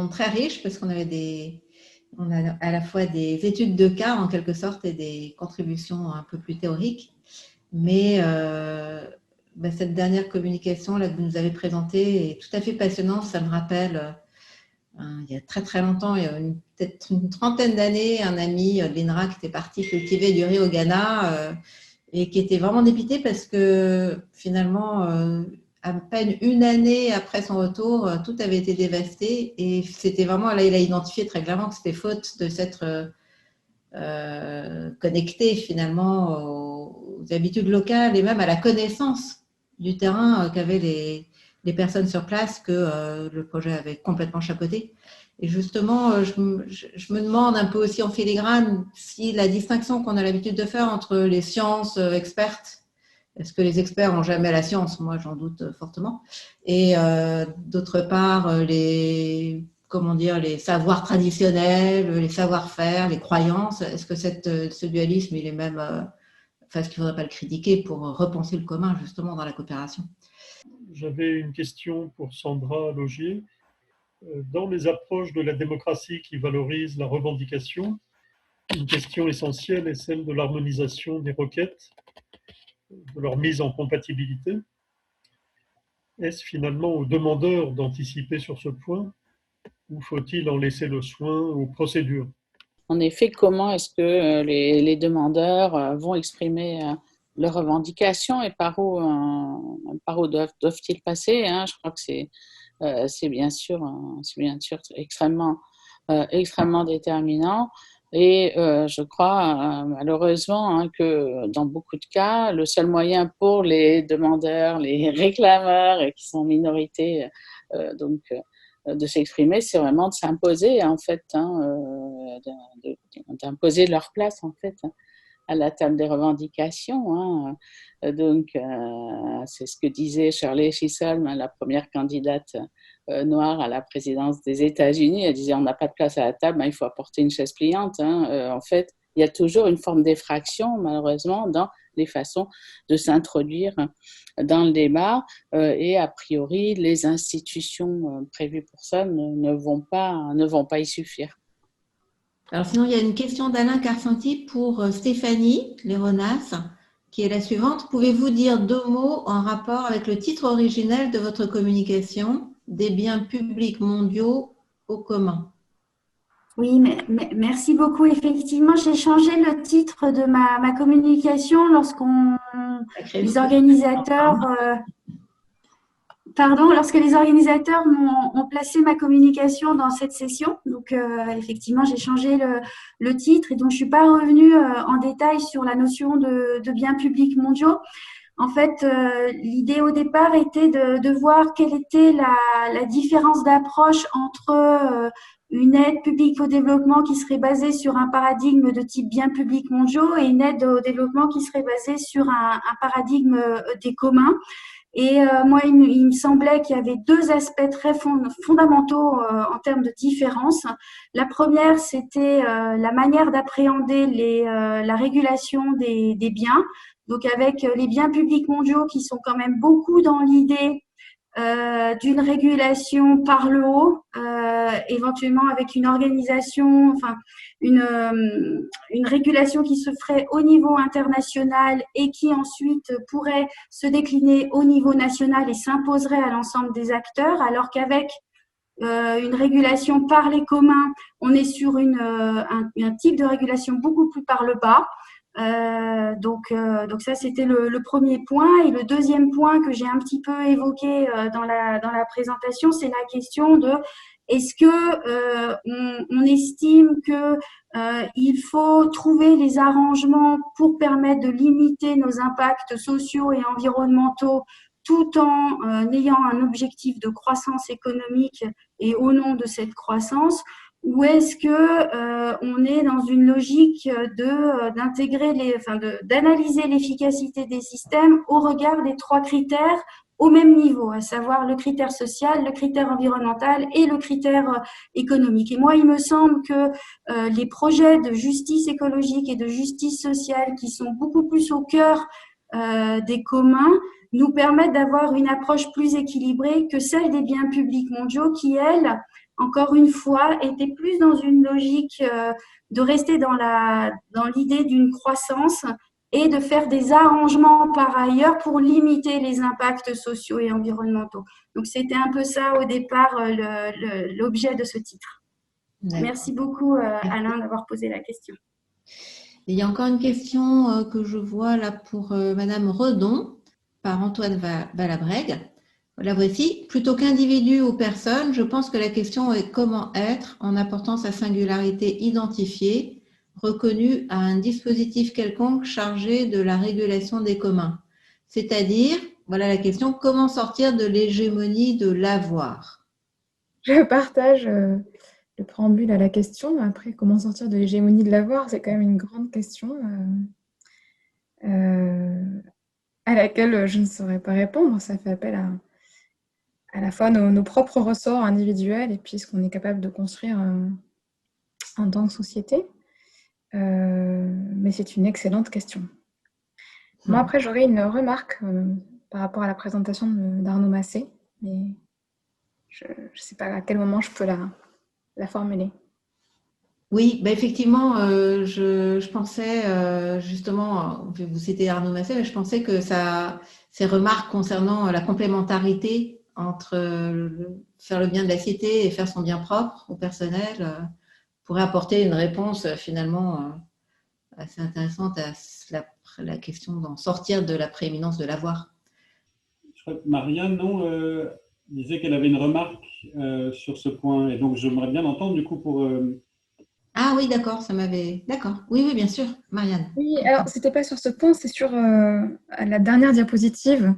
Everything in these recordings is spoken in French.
communication très riche parce qu'on avait on a à la fois des études de cas en quelque sorte et des contributions un peu plus théoriques. Mais cette dernière communication là, que vous nous avez présentée est tout à fait passionnante. Ça me rappelle, il y a très très longtemps, il y a peut-être une trentaine d'années, un ami de l'INRA qui était parti cultiver du riz au Ghana et qui était vraiment dépité parce que finalement, à peine une année après son retour, tout avait été dévasté. Et c'était vraiment, là, il a identifié très clairement que c'était faute de s'être connecté finalement aux habitudes locales et même à la connaissance du terrain qu'avaient les personnes sur place que le projet avait complètement chapeauté. Et justement, je me demande un peu aussi en filigrane si la distinction qu'on a l'habitude de faire entre les sciences expertes, est-ce que les experts n'ont jamais la science? Moi, j'en doute fortement. Et d'autre part, les savoirs traditionnels, les savoir-faire, les croyances, est-ce que ce dualisme, il est même, est-ce qu'il ne faudrait pas le critiquer pour repenser le commun, justement, dans la coopération? J'avais une question pour Sandra Logier. Dans les approches de la démocratie qui valorisent la revendication, une question essentielle est celle de l'harmonisation des requêtes, de leur mise en compatibilité. Est-ce finalement aux demandeurs d'anticiper sur ce point ou faut-il en laisser le soin aux procédures? En effet, comment est-ce que les demandeurs vont exprimer leurs revendications et par où doivent-ils passer, hein? Je crois que c'est bien sûr extrêmement déterminant. Et je crois malheureusement que dans beaucoup de cas, le seul moyen pour les demandeurs, les réclameurs qui sont en minorité, de s'exprimer, c'est vraiment de s'imposer en fait, d'imposer leur place en fait à la table des revendications, hein. Donc, c'est ce que disait Shirley Chisholm, la première candidate noire à la présidence des États-Unis. Elle disait on n'a pas de place à la table, il faut apporter une chaise pliante, hein. En fait, il y a toujours une forme d'effraction, malheureusement, dans les façons de s'introduire dans le débat. Et a priori, les institutions prévues pour ça ne vont pas y suffire. Alors sinon, il y a une question d'Alain Carcenti pour Stéphanie Léronas, qui est la suivante. Pouvez-vous dire 2 mots en rapport avec le titre originel de votre communication, des biens publics mondiaux au commun? Oui, merci beaucoup. Effectivement, j'ai changé le titre de ma communication lorsque les organisateurs ont placé ma communication dans cette session. Donc, effectivement, j'ai changé le titre et donc je ne suis pas revenue en détail sur la notion de biens publics mondiaux. En fait, l'idée au départ était de voir quelle était la différence d'approche entre une aide publique au développement qui serait basée sur un paradigme de type biens publics mondiaux et une aide au développement qui serait basée sur un paradigme des communs. Et moi, il me semblait qu'il y avait 2 aspects très fondamentaux en termes de différence. La première, c'était la manière d'appréhender la régulation des biens. Donc, avec les biens publics mondiaux qui sont quand même beaucoup dans l'idée d'une régulation par le haut, éventuellement avec une organisation, enfin une régulation qui se ferait au niveau international et qui ensuite pourrait se décliner au niveau national et s'imposerait à l'ensemble des acteurs, alors qu'avec une régulation par les communs, on est sur un type de régulation beaucoup plus par le bas. Donc ça, c'était le premier point. Et le deuxième point que j'ai un petit peu évoqué dans la présentation, c'est la question de est-ce que on estime que il faut trouver les arrangements pour permettre de limiter nos impacts sociaux et environnementaux tout en ayant un objectif de croissance économique et au nom de cette croissance, ou est-ce que on est dans une logique d'analyser l'efficacité des systèmes au regard des 3 critères au même niveau, à savoir le critère social, le critère environnemental et le critère économique. Et moi, il me semble que les projets de justice écologique et de justice sociale qui sont beaucoup plus au cœur des communs nous permettent d'avoir une approche plus équilibrée que celle des biens publics mondiaux qui, elles, encore une fois, était plus dans une logique de rester dans l'idée d'une croissance et de faire des arrangements par ailleurs pour limiter les impacts sociaux et environnementaux. Donc, c'était un peu ça au départ l'objet de ce titre. Merci beaucoup, Alain, d'avoir posé la question. Il y a encore une question que je vois là pour Madame Redon par Antoine Valabrègue. La voici. Plutôt qu'individu ou personne, je pense que la question est comment être en apportant sa singularité identifiée, reconnue à un dispositif quelconque chargé de la régulation des communs. C'est-à-dire, voilà la question, comment sortir de l'hégémonie de l'avoir? Je partage le préambule à la question. Après, comment sortir de l'hégémonie de l'avoir, c'est quand même une grande question à laquelle je ne saurais pas répondre. Ça fait appel à la fois nos propres ressorts individuels et puis ce qu'on est capable de construire en tant que société. Mais c'est une excellente question. Moi, après, j'aurais une remarque par rapport à la présentation d'Arnaud Massé, mais je ne sais pas à quel moment je peux la formuler. Oui, bah effectivement, je pensais justement, vous citez Arnaud Massé, mais je pensais que ces remarques concernant la complémentarité entre faire le bien de la cité et faire son bien propre au personnel pourraient apporter une réponse finalement assez intéressante à la question d'en sortir de la prééminence de l'avoir. Je crois que Marianne, disait qu'elle avait une remarque sur ce point, et donc j'aimerais bien l'entendre du coup pour... Ah oui, d'accord, ça m'avait... D'accord, oui, bien sûr, Marianne. Oui, alors, c'était pas sur ce point, c'est sur la dernière diapositive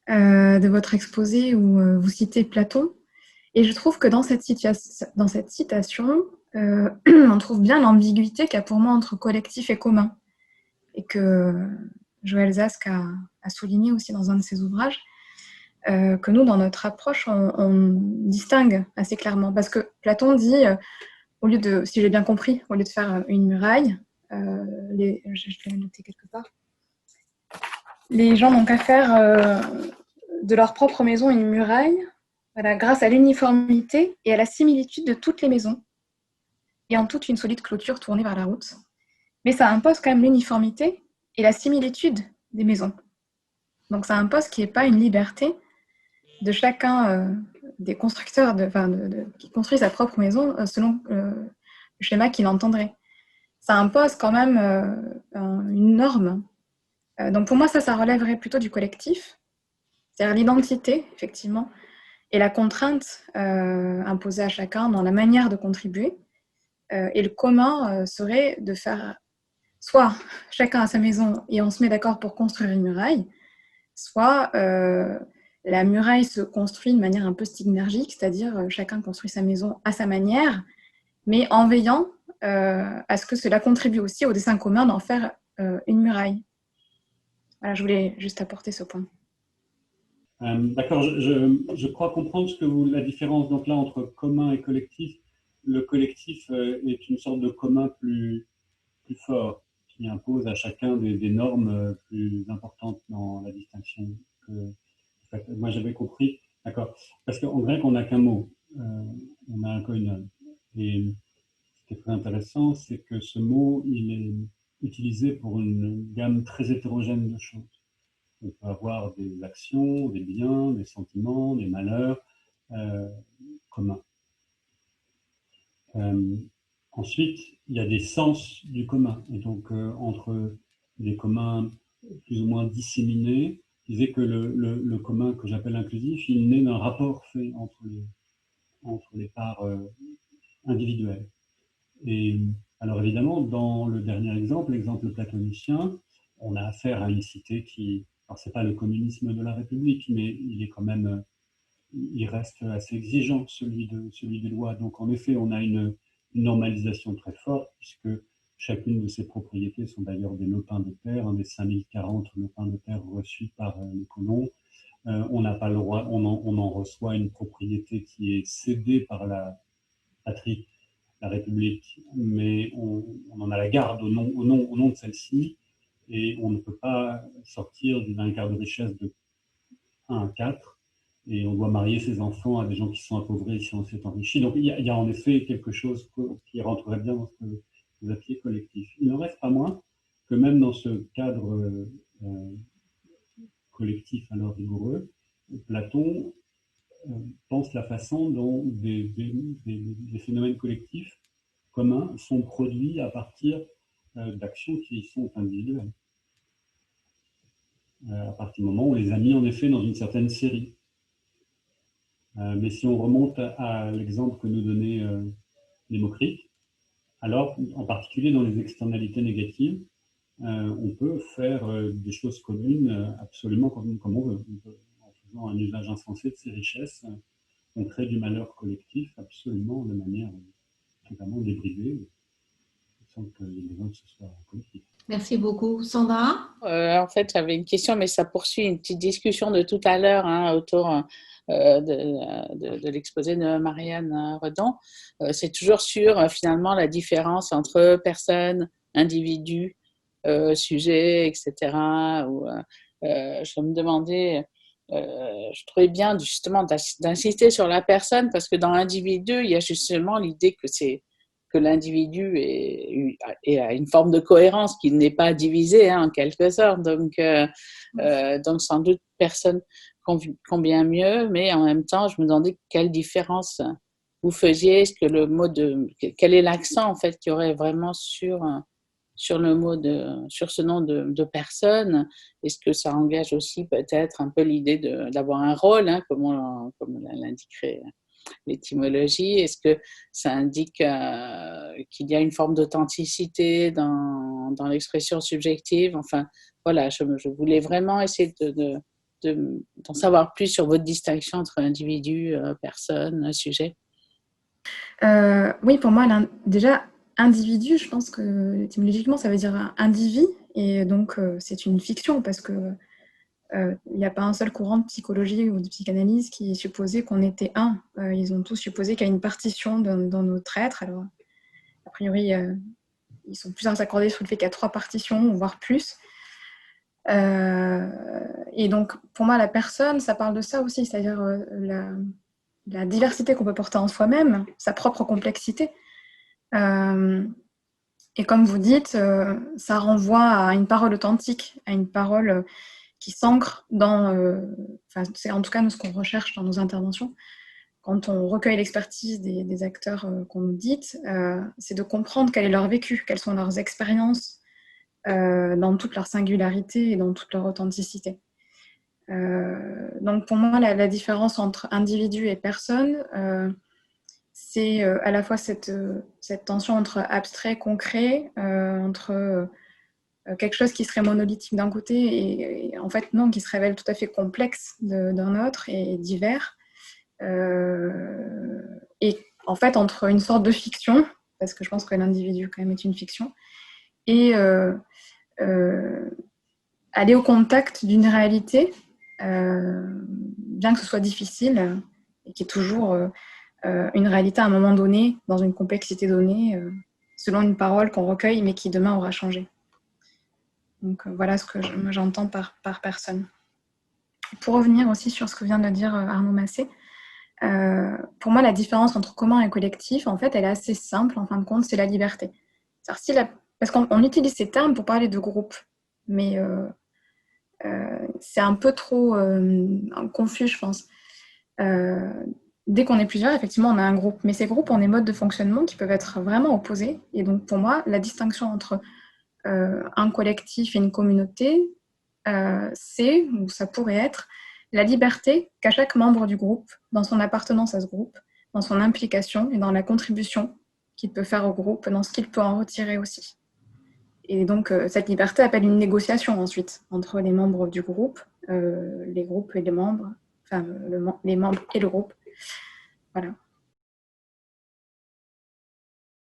de votre exposé où vous citez Platon. Et je trouve que dans cette citation, on trouve bien l'ambiguïté qu'il y a pour moi entre collectif et commun. Et que Joël Zask a souligné aussi dans un de ses ouvrages, que nous, dans notre approche, on distingue assez clairement. Parce que Platon dit, au lieu de, si j'ai bien compris, au lieu de faire une muraille, je l'ai noté quelque part, les gens n'ont qu'à faire de leur propre maison une muraille, voilà, grâce à l'uniformité et à la similitude de toutes les maisons, et en toute une solide clôture tournée vers la route. Mais ça impose quand même l'uniformité et la similitude des maisons. Donc ça impose qu'il n'y ait pas une liberté de chacun des constructeurs qui construit sa propre maison selon le schéma qu'il entendrait. Ça impose quand même une norme. Donc pour moi, ça relèverait plutôt du collectif, c'est-à-dire l'identité, effectivement, et la contrainte imposée à chacun dans la manière de contribuer. Et le commun serait de faire soit chacun à sa maison et on se met d'accord pour construire une muraille, soit la muraille se construit de manière un peu stigmergique, c'est-à-dire chacun construit sa maison à sa manière, mais en veillant à ce que cela contribue aussi au dessein commun d'en faire une muraille. Voilà, je voulais juste apporter ce point. D'accord, je crois comprendre la différence donc là entre commun et collectif. Le collectif est une sorte de commun plus fort, qui impose à chacun des normes plus importantes dans la distinction que moi j'avais compris. D'accord, parce qu'en grec on n'a qu'un mot, on a un koinon. Et ce qui est très intéressant, c'est que ce mot il est utilisé pour une gamme très hétérogène de choses. On peut avoir des actions, des biens, des sentiments, des malheurs communs. Ensuite, il y a des sens du commun. Et donc, entre des communs plus ou moins disséminés, je disais que le commun que j'appelle inclusif, il naît d'un rapport fait entre les parts individuelles. Et alors évidemment, dans le dernier exemple, l'exemple platonicien, on a affaire à une cité qui, alors c'est pas le communisme de la République, mais il est quand même, il reste assez exigeant, celui des lois. Donc en effet, on a une normalisation très forte, puisque chacune de ces propriétés sont d'ailleurs des lopins de terre, des 5040 lopins de terre reçus par les colons. On n'a pas le droit, on en reçoit une propriété qui est cédée par la patrie, la République, mais on en a la garde au nom de celle-ci, et on ne peut pas sortir d'un quart de richesse de 1 à 4, et on doit marier ses enfants à des gens qui sont appauvris si on s'est enrichi. Donc il y a en effet quelque chose qui rentrerait bien dans ce que vous appelez collectif. Il n'en reste pas moins que même dans ce cadre collectif alors rigoureux, Platon pense la façon dont des phénomènes collectifs communs sont produits à partir d'actions qui sont individuelles. À partir du moment où on les a mis en effet dans une certaine série. Mais si on remonte à l'exemple que nous donnait Démocrite, alors en particulier dans les externalités négatives, on peut faire des choses communes absolument comme on veut. En faisant un usage insensé de ces richesses, on crée du malheur collectif absolument de manière totalement débridée, sans qu'il y ait besoin que ce soit collectif. Merci beaucoup. Sandra? En fait, j'avais une question, mais ça poursuit une petite discussion de tout à l'heure autour de l'exposé de Marianne Redon. C'est toujours sur finalement la différence entre personne, individu, sujet, etc. Je me demandais, je trouvais bien justement d'insister sur la personne parce que dans l'individu, il y a justement l'idée que l'individu a une forme de cohérence qui n'est pas divisée en quelque sorte. Donc sans doute personne convient mieux, mais en même temps, je me demandais quelle différence vous faisiez. Est-ce que quel est l'accent en fait qu'il y aurait vraiment sur le mot sur ce nom de personne? Est-ce que ça engage aussi peut-être un peu l'idée d'avoir un rôle, comme l'indiquerait l'étymologie? Est-ce que ça indique qu'il y a une forme d'authenticité dans l'expression subjective? Enfin, voilà, je voulais vraiment essayer d'en savoir plus sur votre distinction entre individu, personne, sujet. Oui, pour moi, déjà, individu, je pense que étymologiquement, ça veut dire indivi, et donc c'est une fiction parce que il n'y a pas un seul courant de psychologie ou de psychanalyse qui supposait qu'on était un. Ils ont tous supposé qu'il y a une partition dans notre être. Alors, a priori, ils sont plus à s'accorder sur le fait qu'il y a 3 partitions, voire plus. Et donc, pour moi, la personne, ça parle de ça aussi, c'est-à-dire la diversité qu'on peut porter en soi-même, sa propre complexité. Et comme vous dites, ça renvoie à une parole authentique, à une parole qui s'ancre dans... c'est en tout cas ce qu'on recherche dans nos interventions. Quand on recueille l'expertise des acteurs qu'on nous dit, c'est de comprendre quel est leur vécu, quelles sont leurs expériences dans toute leur singularité et dans toute leur authenticité. Donc pour moi, la différence entre individu et personne, c'est à la fois cette tension entre abstrait, concret, entre quelque chose qui serait monolithique d'un côté et en fait non, qui se révèle tout à fait complexe d'un autre et divers. Et en fait, entre une sorte de fiction, parce que je pense que l'individu quand même est une fiction, et aller au contact d'une réalité, bien que ce soit difficile, et qui est toujours une réalité à un moment donné, dans une complexité donnée, selon une parole qu'on recueille, mais qui demain aura changé. Donc voilà ce que j'entends par personne. Pour revenir aussi sur ce que vient de dire Arnaud Massé, pour moi, la différence entre commun et collectif, en fait, elle est assez simple, en fin de compte, c'est la liberté. Parce qu'on utilise ces termes pour parler de groupe, mais c'est un peu trop confus, je pense. Dès qu'on est plusieurs, effectivement, on a un groupe. Mais ces groupes ont des modes de fonctionnement qui peuvent être vraiment opposés. Et donc, pour moi, la distinction entre un collectif et une communauté, c'est, ou ça pourrait être, la liberté qu'a chaque membre du groupe, dans son appartenance à ce groupe, dans son implication et dans la contribution qu'il peut faire au groupe, dans ce qu'il peut en retirer aussi. Et donc, cette liberté appelle une négociation ensuite entre les membres du groupe, les groupes et les membres, enfin, les membres et le groupe. Voilà.